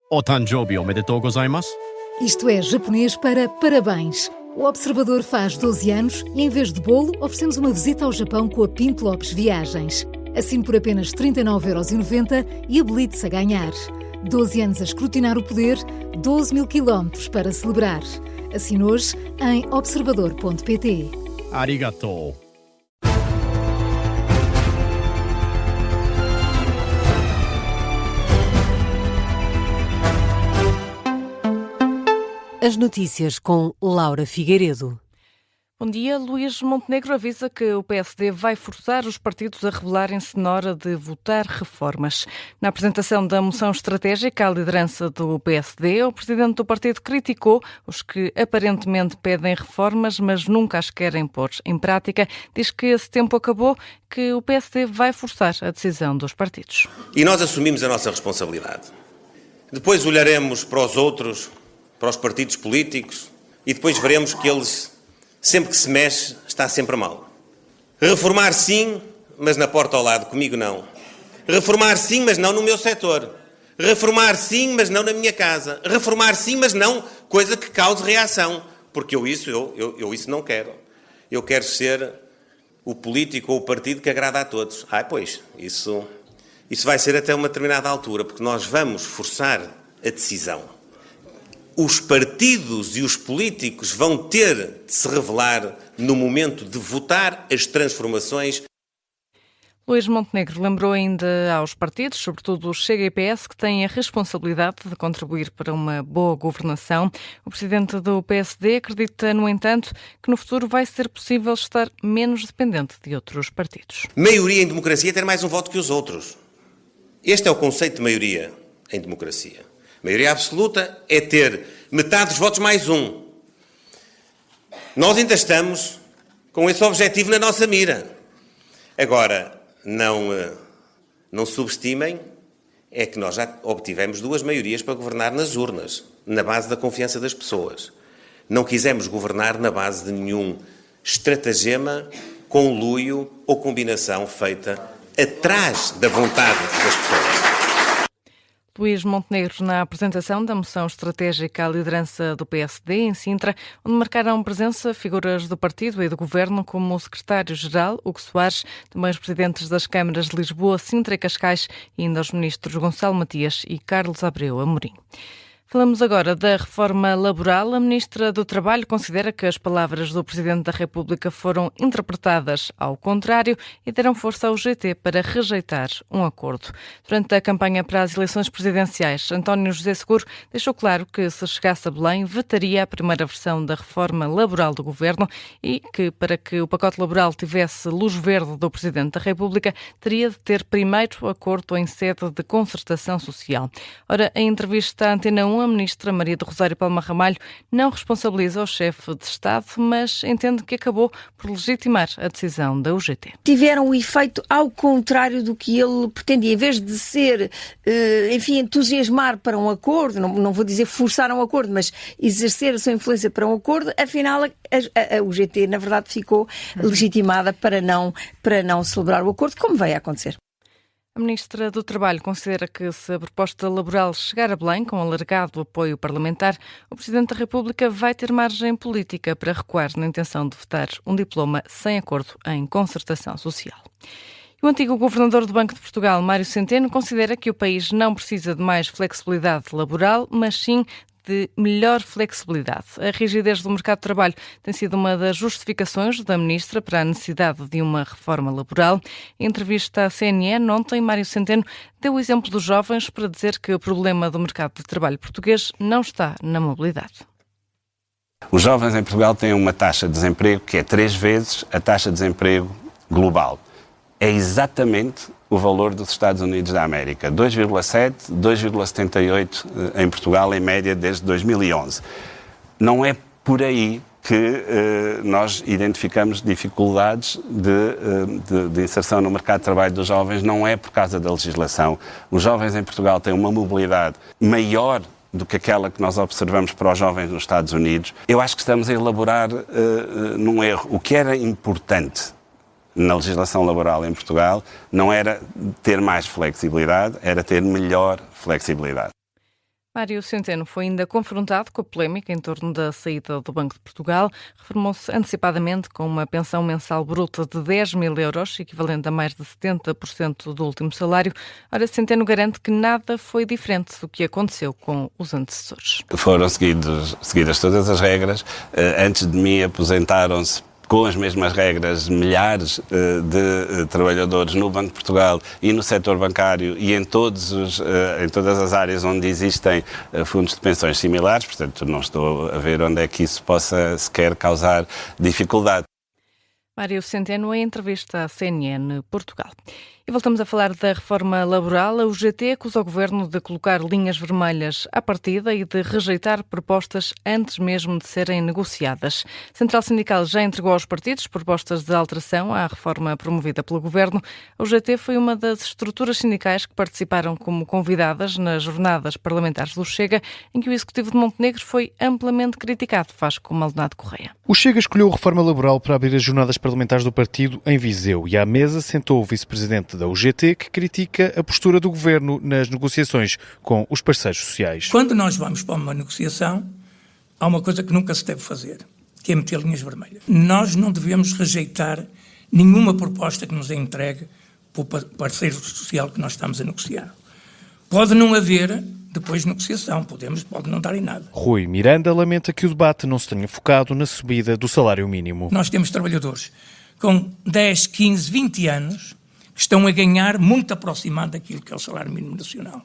O Tanjoubi omedetou gozaimasu. Isto é japonês para parabéns. O Observador faz 12 anos e, em vez de bolo, oferecemos uma visita ao Japão com a Pinto Lopes Viagens. Assine por apenas 39,90€ e habilite-se a ganhar. 12 anos a escrutinar o poder, 12 mil quilómetros para celebrar. Assine hoje em observador.pt. Arigatou. As notícias com Laura Figueiredo. Bom dia. Luís Montenegro avisa que o PSD vai forçar os partidos a rebelarem-se na hora de votar reformas. Na apresentação da moção estratégica à liderança do PSD, o presidente do partido criticou os que aparentemente pedem reformas, mas nunca as querem pôr em prática. Diz que esse tempo acabou, que o PSD vai forçar a decisão dos partidos. E nós assumimos a nossa responsabilidade. Depois olharemos para os outros, para os partidos políticos, e depois veremos que eles, sempre que se mexe, está sempre mal. Reformar sim, mas na porta ao lado, comigo não. Reformar sim, mas não no meu setor. Reformar sim, mas não na minha casa. Reformar sim, mas não coisa que cause reação. Porque eu isso não quero. Eu quero ser o político ou o partido que agrada a todos. Pois, isso vai ser até uma determinada altura, porque nós vamos forçar a decisão. Os partidos e os políticos vão ter de se revelar no momento de votar as transformações. Luís Montenegro lembrou ainda aos partidos, sobretudo o Chega e PS, que têm a responsabilidade de contribuir para uma boa governação. O presidente do PSD acredita, no entanto, que no futuro vai ser possível estar menos dependente de outros partidos. Maioria em democracia é ter mais um voto que os outros. Este é o conceito de maioria em democracia. Maioria absoluta é ter metade dos votos mais um. Nós ainda estamos com esse objetivo na nossa mira. Agora, não subestimem, é que nós já obtivemos 2 maiorias para governar nas urnas, na base da confiança das pessoas. Não quisemos governar na base de nenhum estratagema, conluio ou combinação feita atrás da vontade das pessoas. Luís Montenegro, na apresentação da moção estratégica à liderança do PSD em Sintra, onde marcaram presença figuras do partido e do governo, como o secretário-geral, Hugo Soares, também os presidentes das câmaras de Lisboa, Sintra e Cascais, e ainda os ministros Gonçalo Matias e Carlos Abreu Amorim. Falamos agora da reforma laboral. A Ministra do Trabalho considera que as palavras do Presidente da República foram interpretadas ao contrário e deram força ao GT para rejeitar um acordo. Durante a campanha para as eleições presidenciais, António José Seguro deixou claro que, se chegasse a Belém, vetaria a primeira versão da reforma laboral do Governo e que, para que o pacote laboral tivesse luz verde do Presidente da República, teria de ter primeiro acordo em sede de concertação social. Ora, em entrevista à Antena 1, a ministra Maria do Rosário Palma Ramalho não responsabiliza o chefe de Estado, mas entende que acabou por legitimar a decisão da UGT. Tiveram o efeito ao contrário do que ele pretendia. Em vez de ser, entusiasmar para um acordo, não vou dizer forçar um acordo, mas exercer a sua influência para um acordo, afinal a UGT, na verdade, ficou legitimada para não celebrar o acordo, como veio a acontecer. A Ministra do Trabalho considera que, se a proposta laboral chegar a Belém com alargado apoio parlamentar, o Presidente da República vai ter margem política para recuar na intenção de vetar um diploma sem acordo em concertação social. O antigo governador do Banco de Portugal, Mário Centeno, considera que o país não precisa de mais flexibilidade laboral, mas sim de melhor flexibilidade. A rigidez do mercado de trabalho tem sido uma das justificações da Ministra para a necessidade de uma reforma laboral. Em entrevista à CNN, ontem, Mário Centeno deu o exemplo dos jovens para dizer que o problema do mercado de trabalho português não está na mobilidade. Os jovens em Portugal têm uma taxa de desemprego que é 3 vezes a taxa de desemprego global. É exatamente o valor dos Estados Unidos da América. 2,7, 2,78 em Portugal, em média, desde 2011. Não é por aí que nós identificamos dificuldades de inserção no mercado de trabalho dos jovens, não é por causa da legislação. Os jovens em Portugal têm uma mobilidade maior do que aquela que nós observamos para os jovens nos Estados Unidos. Eu acho que estamos a elaborar num erro. O que era importante na legislação laboral em Portugal não era ter mais flexibilidade, era ter melhor flexibilidade. Mário Centeno foi ainda confrontado com a polémica em torno da saída do Banco de Portugal. Reformou-se antecipadamente com uma pensão mensal bruta de 10 mil euros, equivalente a mais de 70% do último salário. Ora, Centeno garante que nada foi diferente do que aconteceu com os antecessores. Foram seguidas todas as regras. Antes de mim aposentaram-se com as mesmas regras milhares de trabalhadores no Banco de Portugal e no setor bancário e em todas as áreas onde existem fundos de pensões similares, portanto não estou a ver onde é que isso possa sequer causar dificuldade. Mário Centeno em entrevista à CNN Portugal. E voltamos a falar da reforma laboral. A UGT acusa o Governo de colocar linhas vermelhas à partida e de rejeitar propostas antes mesmo de serem negociadas. A Central Sindical já entregou aos partidos propostas de alteração à reforma promovida pelo Governo. A UGT foi uma das estruturas sindicais que participaram como convidadas nas jornadas parlamentares do Chega, em que o Executivo de Montenegro foi amplamente criticado. Vasco Maldonado Correia. O Chega escolheu a reforma laboral para abrir as jornadas parlamentares do partido em Viseu e à mesa sentou o vice-presidente da UGT, que critica a postura do Governo nas negociações com os parceiros sociais. Quando nós vamos para uma negociação, há uma coisa que nunca se deve fazer, que é meter linhas vermelhas. Nós não devemos rejeitar nenhuma proposta que nos é entregue pelo parceiro social que nós estamos a negociar. Pode não haver depois negociação, pode não dar em nada. Rui Miranda lamenta que o debate não se tenha focado na subida do salário mínimo. Nós temos trabalhadores com 10, 15, 20 anos que estão a ganhar muito aproximado daquilo que é o salário mínimo nacional.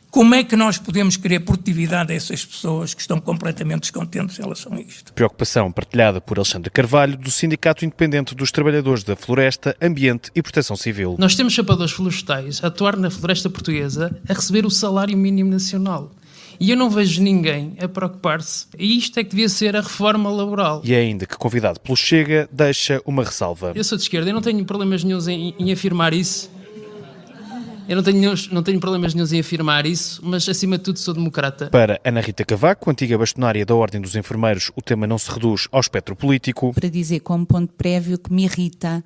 Como é que nós podemos querer produtividade a essas pessoas que estão completamente descontentes em relação a isto? Preocupação partilhada por Alexandre Carvalho, do Sindicato Independente dos Trabalhadores da Floresta, Ambiente e Proteção Civil. Nós temos chapadores florestais a atuar na floresta portuguesa a receber o salário mínimo nacional. E eu não vejo ninguém a preocupar-se. E isto é que devia ser a reforma laboral. E ainda que convidado pelo Chega, deixa uma ressalva. Eu sou de esquerda, eu não tenho problemas nenhuns em afirmar isso. Eu não tenho problemas nenhuns em afirmar isso, mas acima de tudo sou democrata. Para Ana Rita Cavaco, antiga bastonária da Ordem dos Enfermeiros, o tema não se reduz ao espectro político. Para dizer como ponto prévio que me irrita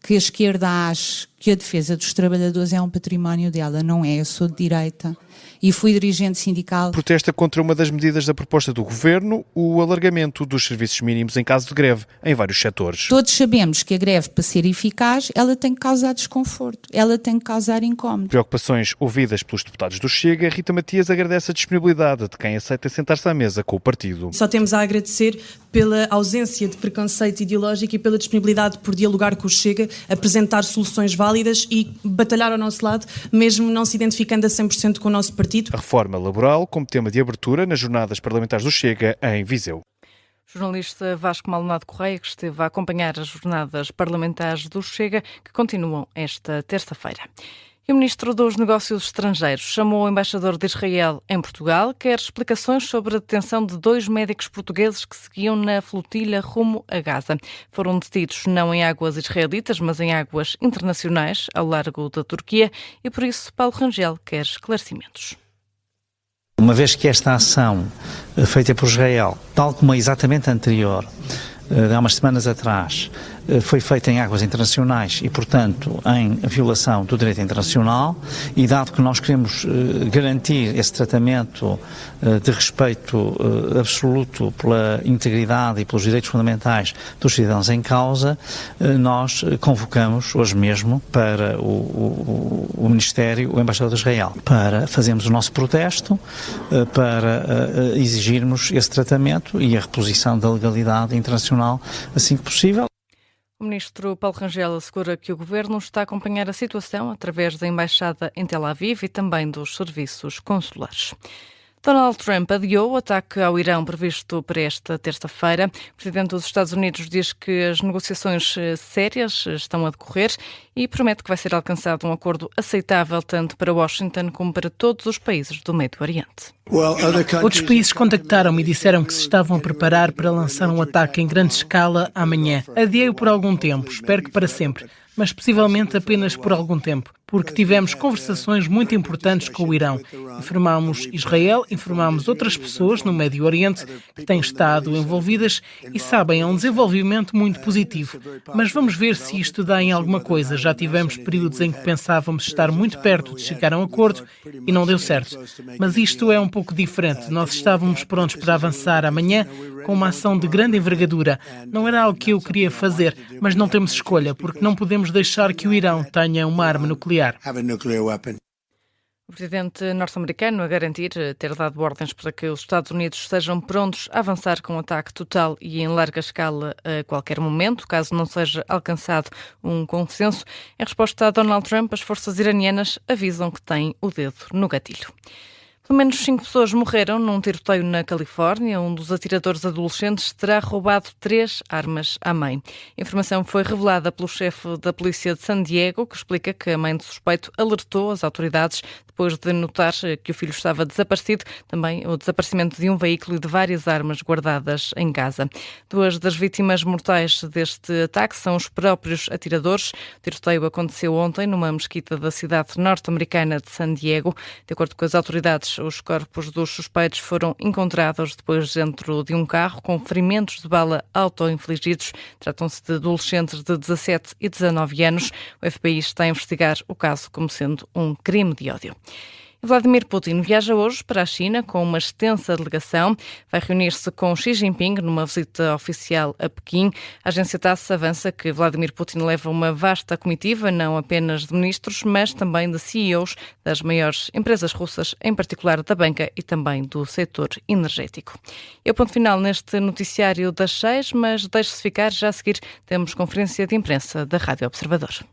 que a esquerda ache que a defesa dos trabalhadores é um património dela. Não é, eu sou de direita e fui dirigente sindical. Protesta contra uma das medidas da proposta do Governo, o alargamento dos serviços mínimos em caso de greve em vários setores. Todos sabemos que a greve, para ser eficaz, ela tem que causar desconforto, ela tem que causar incómodo. Preocupações ouvidas pelos deputados do Chega, Rita Matias agradece a disponibilidade de quem aceita sentar-se à mesa com o partido. Só temos a agradecer pela ausência de preconceito ideológico e pela disponibilidade por dialogar com o Chega, apresentar soluções válidas e batalhar ao nosso lado, mesmo não se identificando a 100% com o nosso partido. A reforma laboral como tema de abertura nas jornadas parlamentares do Chega em Viseu. O jornalista Vasco Maldonado Correia, que esteve a acompanhar as jornadas parlamentares do Chega, que continuam esta terça-feira. E o Ministro dos Negócios Estrangeiros chamou o embaixador de Israel em Portugal, quer explicações sobre a detenção de 2 médicos portugueses que seguiam na flotilha rumo a Gaza. Foram detidos não em águas israelitas, mas em águas internacionais, ao largo da Turquia, e por isso Paulo Rangel quer esclarecimentos. Uma vez que esta ação feita por Israel, tal como a exatamente anterior, há umas semanas atrás, foi feita em águas internacionais e, portanto, em violação do direito internacional, e dado que nós queremos garantir esse tratamento de respeito absoluto pela integridade e pelos direitos fundamentais dos cidadãos em causa, nós convocamos hoje mesmo para o Ministério, o embaixador de Israel, para fazermos o nosso protesto, para exigirmos esse tratamento e a reposição da legalidade internacional assim que possível. O ministro Paulo Rangel assegura que o governo está a acompanhar a situação através da embaixada em Tel Aviv e também dos serviços consulares. Donald Trump adiou o ataque ao Irão previsto para esta terça-feira. O presidente dos Estados Unidos diz que as negociações sérias estão a decorrer e promete que vai ser alcançado um acordo aceitável tanto para Washington como para todos os países do Médio Oriente. Outros países contactaram-me e disseram que se estavam a preparar para lançar um ataque em grande escala amanhã. Adiei-o por algum tempo, espero que para sempre, mas possivelmente apenas por algum tempo. porque tivemos conversações muito importantes com o Irão. Informámos Israel, informámos outras pessoas no Médio Oriente que têm estado envolvidas e sabem, é um desenvolvimento muito positivo. Mas vamos ver se isto dá em alguma coisa. Já tivemos períodos em que pensávamos estar muito perto de chegar a um acordo e não deu certo. Mas isto é um pouco diferente. Nós estávamos prontos para avançar amanhã com uma ação de grande envergadura. Não era algo que eu queria fazer, mas não temos escolha, porque não podemos deixar que o Irão tenha uma arma nuclear. O presidente norte-americano a garantir ter dado ordens para que os Estados Unidos sejam prontos a avançar com um ataque total e em larga escala a qualquer momento, caso não seja alcançado um consenso. Em resposta a Donald Trump, as forças iranianas avisam que têm o dedo no gatilho. Pelo menos 5 pessoas morreram num tiroteio na Califórnia. Um dos atiradores adolescentes terá roubado 3 armas à mãe. A informação foi revelada pelo chefe da polícia de San Diego, que explica que a mãe do suspeito alertou as autoridades depois de notar que o filho estava desaparecido, também o desaparecimento de um veículo e de várias armas guardadas em casa. 2 das vítimas mortais deste ataque são os próprios atiradores. O tiroteio aconteceu ontem numa mesquita da cidade norte-americana de San Diego. De acordo com as autoridades, os corpos dos suspeitos foram encontrados depois dentro de um carro com ferimentos de bala auto-infligidos. Tratam-se de adolescentes de 17 e 19 anos. O FBI está a investigar o caso como sendo um crime de ódio. Vladimir Putin viaja hoje para a China com uma extensa delegação. Vai reunir-se com Xi Jinping numa visita oficial a Pequim. A agência TASS avança que Vladimir Putin leva uma vasta comitiva, não apenas de ministros, mas também de CEOs das maiores empresas russas, em particular da banca e também do setor energético. É o ponto final neste noticiário das 6, mas deixe-se ficar, já a seguir temos conferência de imprensa da Rádio Observador.